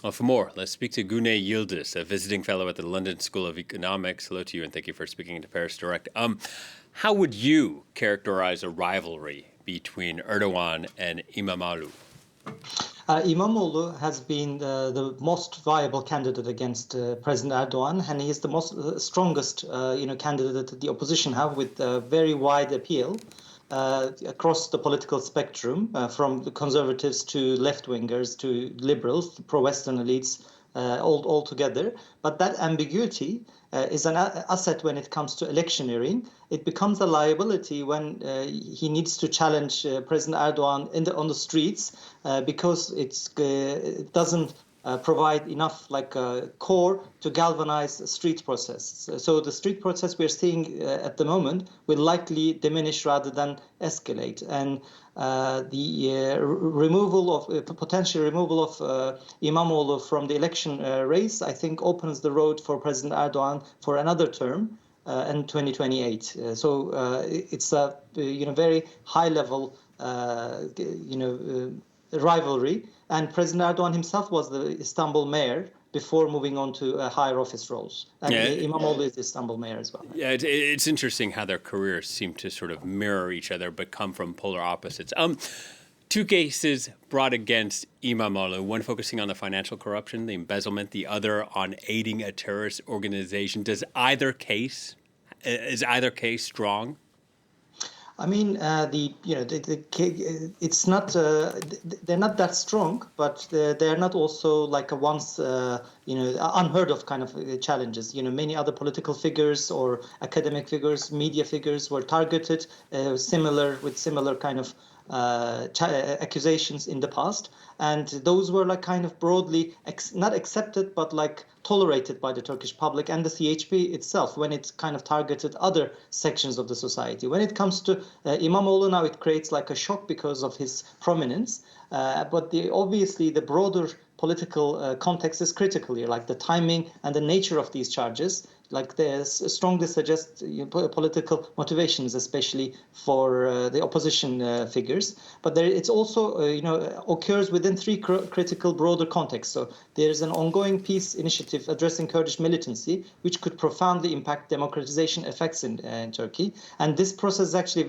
Well, for more, let's speak to Guney Yildiz, a visiting fellow at the London School of Economics. Hello to you, and thank you for speaking to Paris Direct. How would you characterize a rivalry between Erdogan and Imamoglu? Imamoglu has been the most viable candidate against President Erdogan, and he is the most strongest, candidate that the opposition have, with very wide appeal across the political spectrum, from the conservatives to left-wingers to liberals, pro-Western elites, all together. But that ambiguity is an asset when it comes to electioneering. It becomes a liability when he needs to challenge President Erdogan on the streets, because it doesn't provide enough core to galvanize street process. So the street process we're seeing at the moment will likely diminish rather than escalate. And the potential removal of Imamoglu from the election race, I think, opens the road for President Erdogan for another term in 2028. It's a very high level rivalry. And President Erdogan himself was the Istanbul mayor before moving on to higher office roles. And Imamoglu is the Istanbul mayor as well. Yeah, it's interesting how their careers seem to sort of mirror each other, but come from polar opposites. Two cases brought against Imamoglu, one focusing on the financial corruption, the embezzlement, the other on aiding a terrorist organization. Is either case strong? I mean, it's not. They're not that strong, but they're not also like a once, unheard of kind of challenges. Many other political figures or academic figures, media figures were targeted, with similar kind of accusations in the past, and those were kind of broadly not accepted, but tolerated by the Turkish public and the CHP itself when it kind of targeted other sections of the society. When it comes to Imamoglu, now it creates a shock because of his prominence, but obviously the broader political context is critical here, the timing and the nature of these charges. They strongly suggest political motivations, especially for the opposition figures. But it's also, occurs within three critical broader contexts. So there is an ongoing peace initiative addressing Kurdish militancy, which could profoundly impact democratization effects in Turkey. And this process is actually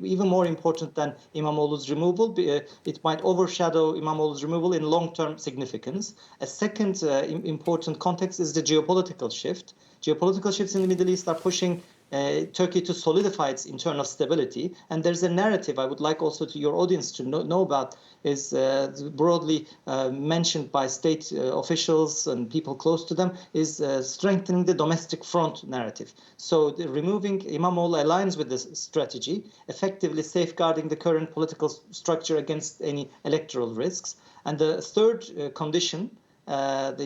even more important than Imamoglu's removal. It might overshadow Imamoglu's removal in long-term significance. A second important context is the geopolitical shift. Geopolitical shifts in the Middle East are pushing Turkey to solidify its internal stability. And there's a narrative I would like also to your audience to know about, is broadly mentioned by state officials and people close to them, is strengthening the domestic front narrative. So removing Imamoglu aligns with this strategy, effectively safeguarding the current political structure against any electoral risks. And the third condition that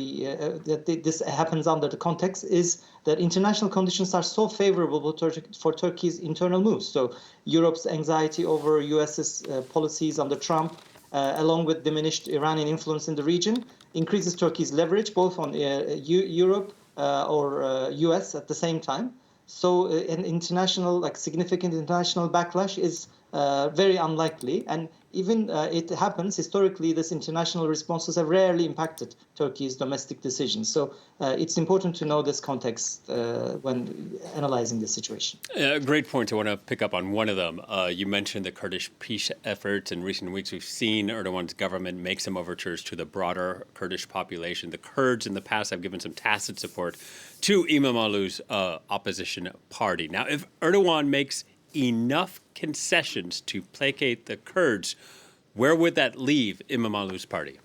this happens under the context is that international conditions are so favorable for Turkey's internal moves. So Europe's anxiety over US's policies under Trump, along with diminished Iranian influence in the region, increases Turkey's leverage both on Europe or US at the same time. So an significant international backlash is very unlikely. And even it happens historically, this international responses have rarely impacted Turkey's domestic decisions. So it's important to know this context when analyzing the situation. Great point. I want to pick up on one of them. You mentioned the Kurdish peace efforts. In recent weeks, we've seen Erdogan's government make some overtures to the broader Kurdish population. The Kurds in the past have given some tacit support to Imamoglu's opposition party. Now, if Erdogan makes enough concessions to placate the Kurds, where would that leave Imamoglu's party?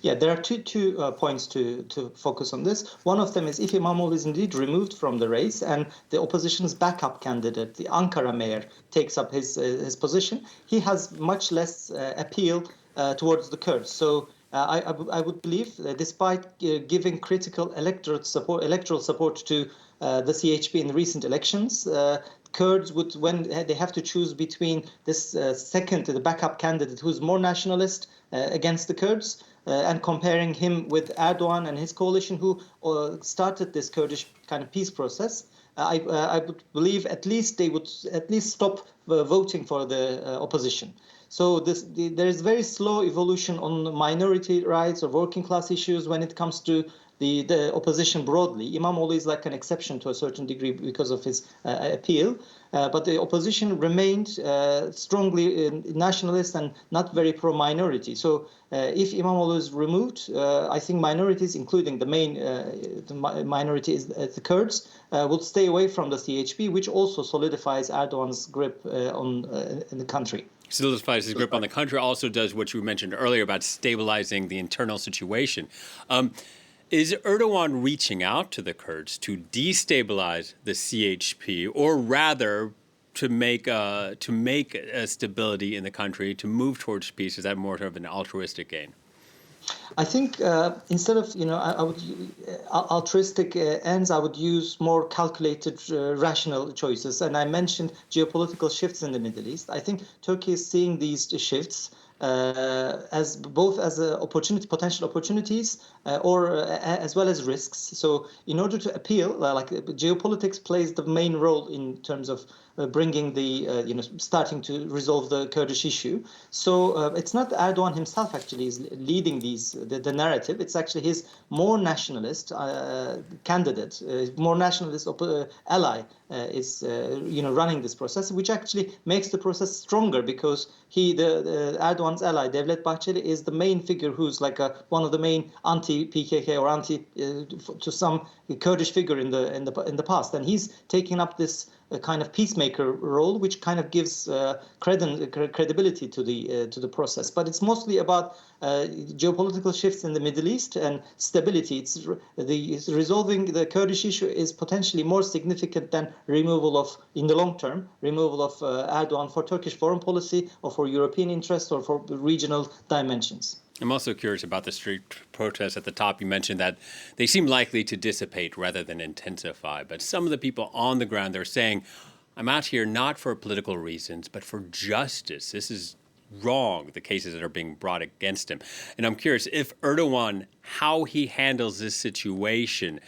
Yeah, there are two points to focus on this. One of them is if Imamoglu is indeed removed from the race and the opposition's backup candidate, the Ankara mayor, takes up his position, he has much less appeal towards the Kurds. So I would believe, despite giving critical electoral support to the CHP in recent elections, Kurds would, when they have to choose between this the backup candidate who's more nationalist against the Kurds, and comparing him with Erdogan and his coalition who started this Kurdish kind of peace process, I would believe at least they would stop voting for the opposition. So there is very slow evolution on minority rights or working class issues when it comes to the opposition broadly. Imamoglu is like an exception to a certain degree because of his appeal, but the opposition remained strongly nationalist and not very pro-minority. So if Imamoglu is removed, I think minorities, including the main minority is the Kurds, will stay away from the CHP, which also solidifies Erdogan's grip in the country. Solidifies his grip on the country, also does what you mentioned earlier about stabilizing the internal situation. Is Erdogan reaching out to the Kurds to destabilize the CHP, or rather to make a stability in the country, to move towards peace? Is that more of an altruistic gain? I think instead of I would altruistic ends, I would use more calculated, rational choices. And I mentioned geopolitical shifts in the Middle East. I think Turkey is seeing these shifts as both as potential opportunities, or as well as risks. So in order to appeal, like geopolitics plays the main role in terms of bringing the starting to resolve the Kurdish issue. So it's not Erdogan himself actually is leading the narrative. It's actually his more nationalist candidate, more nationalist ally is running this process, which actually makes the process stronger, because the Erdogan's ally Devlet Bahçeli is the main figure who's like one of the main anti-PKK or anti to some Kurdish figure in the past, and he's taking up this kind of peacemaker role, which kind of gives credibility to the process. But it's mostly about geopolitical shifts in the Middle East and stability. It's resolving the Kurdish issue is potentially more significant than in the long term, removal of Erdogan for Turkish foreign policy or for European interests or for regional dimensions. I'm also curious about the street protests at the top. You mentioned that they seem likely to dissipate rather than intensify. But some of the people on the ground, they're saying, I'm out here not for political reasons, but for justice. This is wrong, the cases that are being brought against him. And I'm curious if Erdogan, how he handles this situation.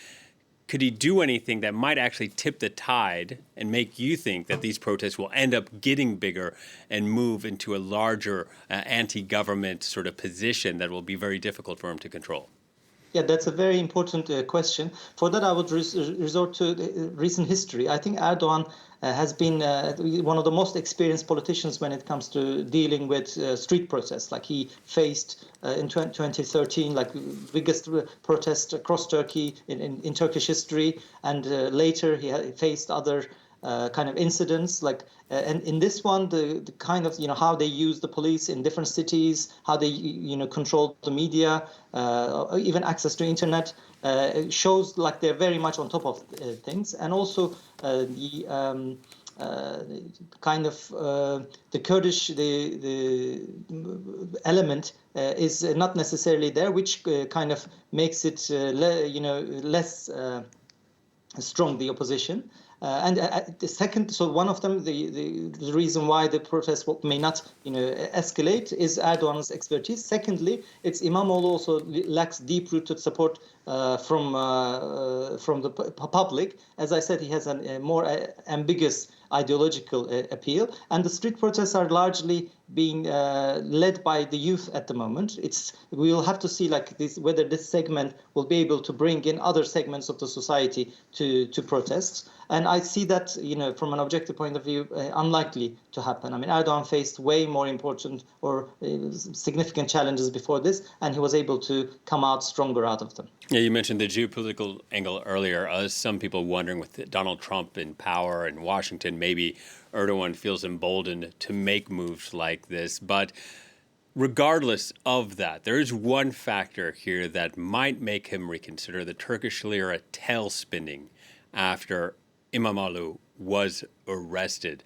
Could he do anything that might actually tip the tide and make you think that these protests will end up getting bigger and move into a larger anti-government sort of position that will be very difficult for him to control? Yeah, that's a very important question. For that, I would resort to recent history. I think Erdogan has been one of the most experienced politicians when it comes to dealing with street protests. Like he faced in 2013, like biggest protest across Turkey in Turkish history, and later he faced other kind of incidents, like and in this one, the kind of how they use the police in different cities, how they control the media, even access to internet, shows like they're very much on top of things. And also the kind of the Kurdish the element is not necessarily there, which kind of makes it less strong, the opposition. And the second, so one of them, the reason why the protest may not escalate is Erdogan's expertise. Secondly, it's Imamoglu also lacks deep-rooted support from the public. As I said, he has a more ambiguous ideological appeal, and the street protests are largely being led by the youth at the moment. We will have to see whether this segment will be able to bring in other segments of the society to protests. And I see that, from an objective point of view, unlikely to happen. I mean, Erdogan faced way more important or significant challenges before this, and he was able to come out stronger out of them. Yeah, you mentioned the geopolitical angle earlier. Some people wondering, with Donald Trump in power in Washington, maybe Erdogan feels emboldened to make moves like this. But regardless of that, there is one factor here that might make him reconsider: the Turkish lira tail spinning after Imamoglu was arrested.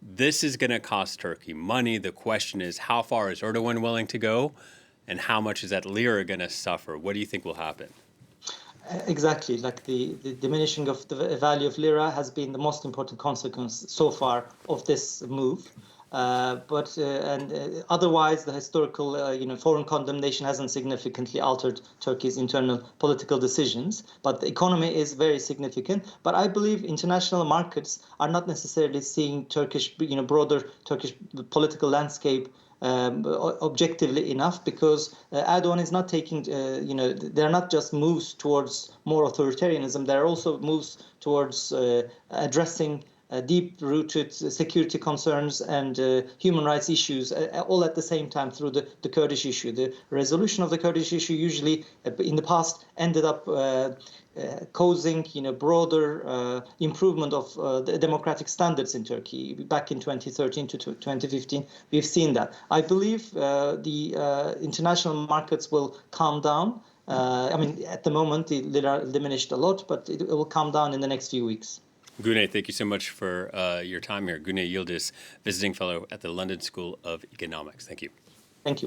This is going to cost Turkey money. The question is, how far is Erdogan willing to go, and how much is that lira going to suffer? What do you think will happen? Exactly. Like the diminishing of the value of lira has been the most important consequence so far of this move. But otherwise, the historical, foreign condemnation hasn't significantly altered Turkey's internal political decisions. But the economy is very significant. But I believe international markets are not necessarily seeing broader Turkish political landscape objectively enough, because Erdogan is not taking, they're not just moves towards more authoritarianism. There are also moves towards addressing deep-rooted security concerns and human rights issues, all at the same time through the Kurdish issue. The resolution of the Kurdish issue usually in the past ended up causing broader improvement of the democratic standards in Turkey. Back in 2013 to 2015, we've seen that. I believe the international markets will calm down. At the moment, the lira diminished a lot, but it will calm down in the next few weeks. Guney, thank you so much for your time here. Guney Yildiz, visiting fellow at the London School of Economics. Thank you. Thank you.